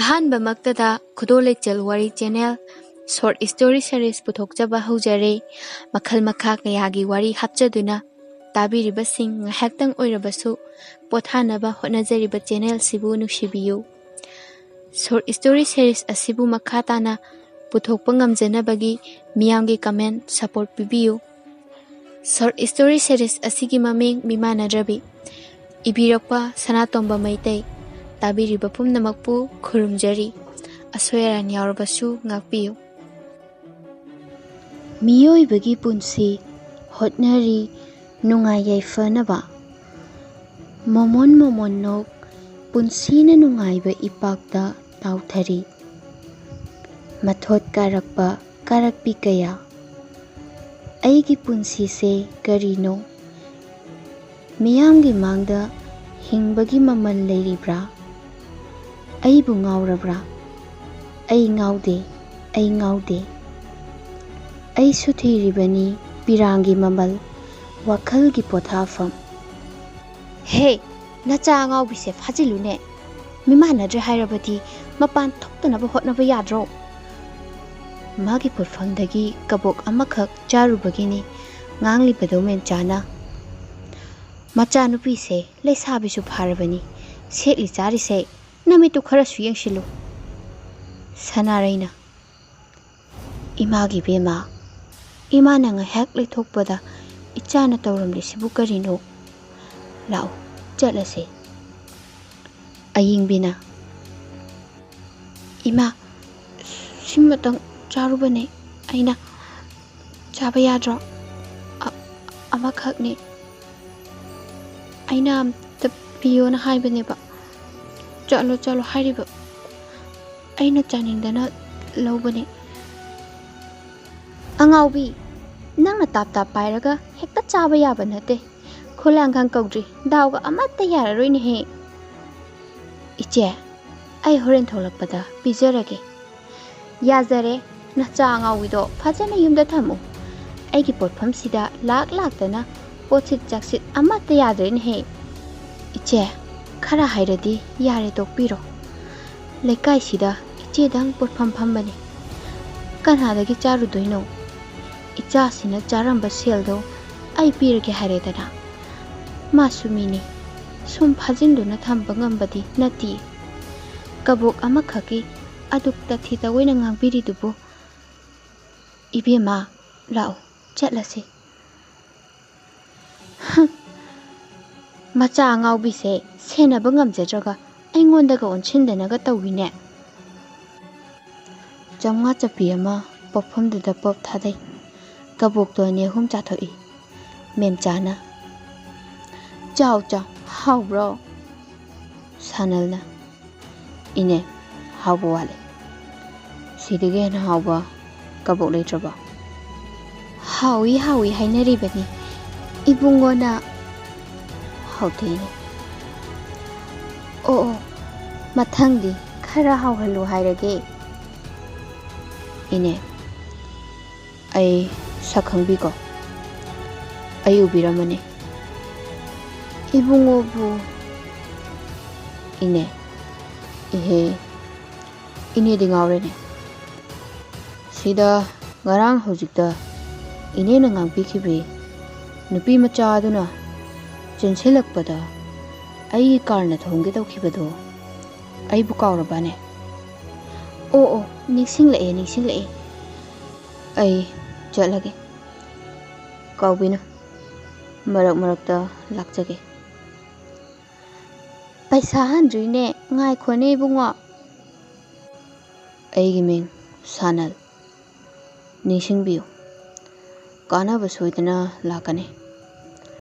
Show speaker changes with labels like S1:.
S1: ꯑꯍꯥꯟꯕ ꯃꯛꯇꯗ ꯈꯨꯗꯣꯜ ꯂꯩꯆꯦꯜ ꯋꯥꯔꯤ ꯆꯦꯅꯦꯜ ꯁꯣꯔꯠ ꯁ꯭ꯇꯣꯔꯤ ꯁꯤꯔꯤꯁ ꯄꯨꯊꯣꯛꯆꯕ ꯍꯧꯖꯔꯦ꯫ ꯃꯈꯜ ꯃꯈꯥ ꯀꯌꯥꯒꯤ ꯋꯥꯔꯤ ꯍꯥꯞꯆꯗꯨꯅ ꯇꯥꯕꯤꯔꯤꯕꯁꯤꯡ ꯉꯥꯏꯍꯥꯛꯇꯪ ꯑꯣꯏꯔꯕꯁꯨ ꯄꯣꯊꯥꯅꯕ ꯍꯣꯠꯅꯖꯔꯤꯕ ꯆꯦꯅꯦꯜꯁꯤꯕꯨ ꯅꯨꯡꯁꯤꯕꯤꯌꯨ꯫ ꯁꯣꯔꯠ ꯁ꯭ꯇꯣꯔꯤ ꯁꯤꯔꯤꯁ ꯑꯁꯤꯕꯨ ꯃꯈꯥ ꯇꯥꯅ ꯄꯨꯊꯣꯛꯄ ꯉꯝꯖꯅꯕꯒꯤ ꯃꯤꯌꯥꯝꯒꯤ ꯀꯃꯦꯟ ꯁꯄꯣꯔꯠ ꯄꯤꯕꯤꯌꯨ꯫ ꯁꯣꯔꯠ ꯁ꯭ꯇꯣꯔꯤ ꯁꯤꯔꯤꯁ ꯑꯁꯤꯒꯤ ꯃꯃꯤꯡ ꯃꯤꯃꯥꯟꯅꯗ꯭ꯔꯕꯤ, ꯏꯕꯤꯔꯛꯄ ꯁꯅꯥꯇꯣꯝꯕ ꯃꯩꯇꯩ꯫ ꯇꯥꯕꯤꯔꯤꯕ ꯄꯨꯝꯅꯃꯛꯄꯨ ꯈꯨꯔꯨꯝꯖꯔꯤ꯫ ꯑꯁꯣꯏ ꯑꯔꯥꯟ ꯌꯥꯎꯔꯕꯁꯨ ꯉꯥꯛꯄꯤꯌꯨ꯫ ꯃꯤꯑꯣꯏꯕꯒꯤ ꯄꯨꯟꯁꯤ ꯍꯣꯠꯅꯔꯤ ꯅꯨꯡꯉꯥꯏ ꯌꯥꯏꯐꯅꯕ, ꯃꯣꯃꯣꯟ ꯃꯣꯃꯣꯟꯅꯣꯛ ꯄꯨꯟꯁꯤꯅ ꯅꯨꯡꯉꯥꯏꯕ ꯏꯄꯥꯛꯇ ꯇꯥꯎꯊꯔꯤ꯫ ꯃꯊꯣꯠ ꯀꯥꯔꯛꯄ ꯀꯥꯔꯛꯄꯤ ꯀꯌꯥ, ꯑꯩꯒꯤ ꯄꯨꯟꯁꯤꯁꯦ ꯀꯔꯤꯅꯣ? ꯃꯤꯌꯥꯝꯒꯤ ꯃꯥꯡꯗ ꯍꯤꯡꯕꯒꯤ ꯃꯃꯜ ꯂꯩꯔꯤꯕ꯭ꯔꯥ? ꯑꯩꯕꯨ ꯉꯥꯎꯔꯕ꯭ꯔꯥ? ꯑꯩ ꯉꯥꯎꯗꯦ, ꯑꯩ ꯉꯥꯎꯗꯦ꯫ ꯑꯩꯁꯨ ꯊꯤꯔꯤꯕꯅꯤ ꯄꯤꯔꯥꯡꯒꯤ ꯃꯃꯜ, ꯋꯥꯈꯜꯒꯤ ꯄꯣꯊꯥꯐꯝ꯫ ꯍꯦ, ꯅꯆꯥ ꯑꯉꯥꯎꯕꯤꯁꯦ ꯐꯥꯖꯤꯜꯂꯨꯅꯦ! ꯃꯤꯃꯥꯟꯅꯗ꯭ꯔꯦ ꯍꯥꯏꯔꯕꯗꯤ ꯃꯄꯥꯟ ꯊꯣꯛꯇꯅꯕ ꯍꯣꯠꯅꯕ ꯌꯥꯗ꯭ꯔꯣ? ꯃꯥꯒꯤ ꯄꯣꯠꯐꯝꯗꯒꯤ ꯀꯕꯣꯛ ꯑꯃꯈꯛ ꯆꯥꯔꯨꯕꯒꯤꯅꯤ ꯉꯥꯡꯂꯤꯕꯗꯣ ꯃꯦꯝꯆꯥꯅ꯫ ꯃꯆꯥꯅꯨꯄꯤꯁꯦ ꯂꯩꯁꯥꯕꯤꯁꯨ ꯐꯥꯔꯕꯅꯤ, ꯁꯦꯠꯂꯤ ꯆꯥꯔꯤꯁꯦ ꯅꯃꯤꯠꯇꯨ ꯈꯔꯁꯨ ꯌꯦꯡꯁꯤꯜꯂꯨ꯫ ꯁꯅꯥꯔꯩꯅ, ꯏꯃꯥꯒꯤ ꯕꯦꯝꯃ, ꯏꯃꯥꯅ ꯉꯥꯏꯍꯥꯛ ꯂꯩꯊꯣꯛꯄꯗ ꯏꯆꯥꯅ ꯇꯧꯔꯝꯂꯤꯁꯤꯕꯨ ꯀꯔꯤꯅꯣ? ꯂꯥꯛꯎ ꯆꯠꯂꯁꯦ꯫ ꯑꯌꯤꯡꯕꯤꯅ, ꯏꯃꯥ, ꯁꯤꯃꯇꯪ ꯆꯥꯔꯨꯕꯅꯦ ꯑꯩꯅ, ꯆꯥꯕ ꯌꯥꯗ꯭ꯔꯣ? ꯑꯃꯈꯛꯅꯤ, ꯑꯩꯅ ꯑꯝꯇ ꯄꯤꯌꯣꯅ ꯍꯥꯏꯕꯅꯦꯕ, ꯆꯠꯂꯣ ꯆꯠꯂꯣ ꯍꯥꯏꯔꯤꯕ, ꯑꯩꯅ ꯆꯥꯅꯤꯡꯗꯅ ꯂꯧꯕꯅꯦ꯫ ꯑꯉꯥꯎꯕꯤ, ꯅꯪꯅ ꯇꯥꯞ ꯇꯥꯞ ꯄꯥꯏꯔꯒ ꯍꯦꯛꯇ ꯆꯥꯕ ꯌꯥꯕ ꯅꯠꯇꯦ꯫ ꯈꯨꯂꯥꯡꯈꯥꯡ ꯀꯧꯗ꯭ꯔꯤ ꯗꯥꯎꯒ ꯑꯃꯠꯇ ꯌꯥꯔꯔꯣꯏꯅꯦꯍꯦ꯫ ꯏꯆꯦ, ꯑꯩ ꯍꯣꯔꯦꯟ ꯊꯣꯛꯂꯛꯄꯗ ꯄꯤꯖꯔꯒꯦ꯫ ꯌꯥꯖꯔꯦ, ꯅꯆꯥ ꯑꯉꯥꯎꯕꯤꯗꯣ ꯐꯖꯅ ꯌꯨꯝꯗ ꯊꯝꯃꯨ꯫ ꯑꯩꯒꯤ ꯄꯣꯠꯐꯝꯁꯤꯗ ꯂꯥꯛꯇꯅ ꯄꯣꯠꯁꯤꯠ ꯆꯥꯛꯁꯤꯠ ꯑꯃꯠꯇ ꯌꯥꯗ꯭ꯔꯦꯅꯦꯍꯦ꯫ ꯏꯆꯦ, ꯈꯔ ꯍꯥꯏꯔꯗꯤ ꯌꯥꯔꯦ ꯇꯣꯛꯄꯤꯔꯣ꯫ ꯂꯩꯀꯥꯏꯁꯤꯗ ꯏꯆꯦꯗꯪ ꯄꯣꯠꯐꯝ ꯐꯝꯕꯅꯤ, ꯀꯅꯥꯗꯒꯤ ꯆꯥꯔꯨꯗꯣꯏꯅꯣ? ꯏꯆꯥꯁꯤꯅ ꯆꯥꯔꯝꯕ ꯁꯦꯜꯗꯣ ꯑꯩ ꯄꯤꯔꯒꯦ ꯍꯥꯏꯔꯦꯗꯅ꯫ ꯃꯥꯁꯨ ꯃꯤꯅꯤ, ꯁꯨꯝ ꯐꯥꯖꯤꯟꯗꯨꯅ ꯊꯝꯕ ꯉꯝꯕꯗꯤ ꯅꯠꯇꯤꯌꯦ꯫ ꯀꯕꯣꯛ ꯑꯃꯈꯛꯀꯤ ꯑꯗꯨꯛ ꯇꯊꯤ ꯇꯑꯣꯏꯅ ꯉꯥꯡꯕꯤꯔꯤꯗꯨꯕꯨ꯫ ꯏꯕꯦꯝꯃ, ꯂꯥꯛꯎ ꯆꯠꯂꯁꯤ꯫ ꯃꯆꯥ ꯑꯉꯥꯎꯕꯤꯁꯦ ꯁꯦꯟꯅꯕ ꯉꯝꯖꯗ꯭ꯔꯒ ꯑꯩꯉꯣꯟꯗꯒ ꯑꯣꯟꯁꯤꯟꯗꯅꯒ ꯇꯧꯋꯤꯅꯦ꯫ 50 ꯆꯞꯄꯤ ꯑꯃ ꯄꯣꯠꯐꯝꯗꯨꯗ ꯄꯣꯞ ꯊꯥꯗꯩ꯫ ꯀꯕꯣꯛꯇꯣ 2-3 ꯆꯥꯊꯣꯛꯏ꯫ ꯃꯦꯝꯆꯥꯅ, ꯆꯥꯎ ꯆꯥꯎ, ꯍꯥꯎꯕ꯭ꯔꯣ? ꯁꯥꯅꯜꯅ, ꯏꯅꯦ, ꯍꯥꯎꯕ ꯋꯥꯠꯂꯦ꯫ ꯁꯤꯗꯒꯤ ꯍꯦꯟꯅ ꯍꯥꯎꯕ ꯀꯕꯣꯛ ꯂꯩꯇ꯭ꯔꯕꯣ? ꯍꯥꯎꯏ ꯍꯥꯎꯏ ꯍꯥꯏꯅꯔꯤꯕꯅꯤ ꯏꯕꯨꯡꯉꯣꯅ꯫ ꯍꯥꯎꯊꯤꯅꯦ꯫ ꯑꯣ ꯑꯣ, ꯃꯊꯪꯗꯤ ꯈꯔ ꯍꯥꯎꯍꯜꯂꯨ ꯍꯥꯏꯔꯒꯦ꯫ ꯏꯅꯦ, ꯑꯩ ꯁꯛ ꯈꯪꯕꯤꯀꯣ? ꯑꯩ ꯎꯕꯤꯔꯝꯃꯅꯤ꯫ ꯏꯕꯨꯡꯉꯣꯕꯨ? ꯏꯅꯦ, ꯏꯍꯦ, ꯏꯅꯦꯗꯤ ꯉꯥꯎꯔꯦꯅꯦ꯫ ꯁꯤꯗ ꯉꯔꯥꯡ ꯍꯧꯖꯤꯛꯇ ꯏꯅꯦꯅ ꯉꯥꯡꯕꯤꯈꯤꯕꯤ ꯅꯨꯄꯤ ꯃꯆꯥ ꯑꯗꯨꯅ ꯆꯦꯟꯁꯤꯜꯂꯛꯄꯗ ꯑꯩꯒꯤ ꯀꯥꯔꯅ ꯊꯣꯝꯒꯦ ꯇꯧꯈꯤꯕꯗꯣ ꯑꯩꯕꯨ ꯀꯥꯎꯔꯕꯅꯦ? ꯑꯣ ꯑꯣ, ꯅꯤꯡꯁꯤꯡꯂꯛꯑꯦ ꯅꯤꯡꯁꯤꯡꯂꯛꯑꯦ꯫ ꯑꯩ ꯆꯠꯂꯒꯦ꯫ ꯀꯥꯎꯕꯤꯅꯨ, ꯃꯔꯛ ꯃꯔꯛꯇ ꯂꯥꯛꯆꯒꯦ꯫ ꯄꯩꯁꯥ ꯍꯟꯗ꯭ꯔꯤꯅꯦ, ꯉꯥꯏꯈꯣꯅꯦ ꯏꯕꯨꯡꯉꯣ꯫ ꯑꯩꯒꯤ ꯃꯤꯡ ꯁꯥꯅꯜ, ꯅꯤꯡꯁꯤꯡꯕꯤꯌꯨ, ꯀꯥꯟꯅꯕ ꯁꯣꯏꯗꯅ ꯂꯥꯛꯀꯅꯤ꯫